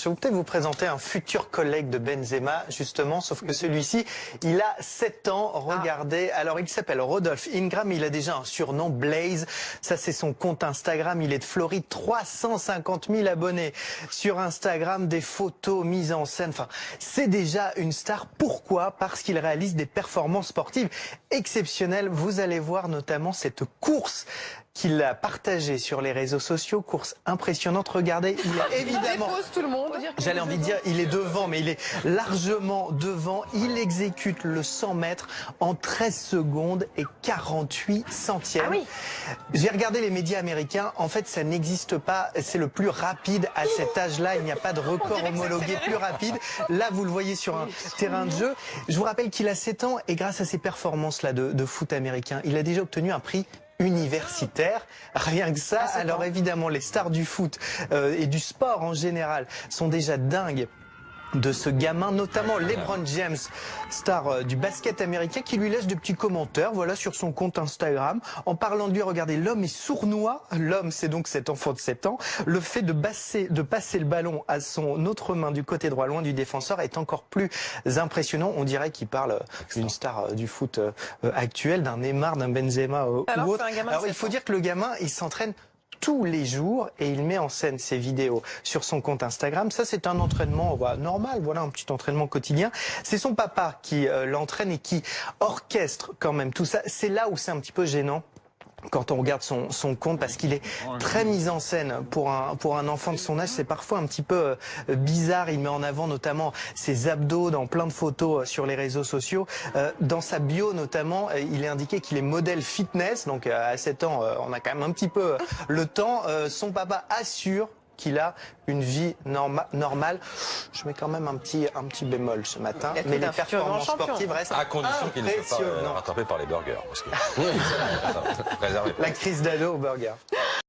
Je vais peut-être vous présenter un futur collègue de Benzema, justement, sauf que celui-ci, il a 7 ans, regardez. Alors, il s'appelle Rodolphe Ingram, il a déjà un surnom, Blaze. Ça, c'est son compte Instagram, il est de Floride, 350 000 abonnés sur Instagram, des photos mises en scène. Enfin, c'est déjà une star. Pourquoi? Parce qu'il réalise des performances sportives exceptionnelles. Vous allez voir notamment cette course qu'il a partagée sur les réseaux sociaux, course impressionnante. Regardez, il est évidemment... tout le monde. J'allais envie de dire, il est devant, mais il est largement devant. Il exécute le 100 mètres en 13 secondes et 48 centièmes. Ah oui. J'ai regardé les médias américains. En fait, ça n'existe pas. C'est le plus rapide à cet âge-là. Il n'y a pas de record homologué plus rapide. Là, vous le voyez sur un terrain de jeu. Je vous rappelle qu'il a 7 ans et grâce à ses performances-là de foot américain, il a déjà obtenu un prix universitaire, rien que ça. Alors évidemment, les stars du foot et du sport en général sont déjà dingues de ce gamin, notamment LeBron James, star du basket américain, qui lui laisse de petits commentaires, voilà, sur son compte Instagram, en parlant de lui. Regardez, l'homme est sournois. L'homme, c'est donc cet enfant de 7 ans. Le fait de passer le ballon à son autre main du côté droit, loin du défenseur, est encore plus impressionnant. On dirait qu'il parle d'une star du foot actuel, d'un Neymar, d'un Benzema ou autre. Alors, il faut dire que le gamin, il s'entraîne tous les jours et il met en scène ses vidéos sur son compte Instagram. Ça, c'est un entraînement normal, voilà, un petit entraînement quotidien. C'est son papa qui l'entraîne et qui orchestre quand même tout ça. C'est là où c'est un petit peu gênant quand on regarde son compte, parce qu'il est très mis en scène pour un enfant de son âge. C'est parfois un petit peu bizarre. Il met en avant notamment ses abdos dans plein de photos sur les réseaux sociaux. Dans sa bio notamment, il est indiqué qu'il est modèle fitness. Donc à 7 ans, on a quand même un petit peu le temps. Son papa assure qu'il a une vie normale. Je mets quand même un petit bémol ce matin. Mais les performances sportives restent à condition qu'il ne soit pas rattrapé par les burgers. Parce que... La crise d'ado au burger.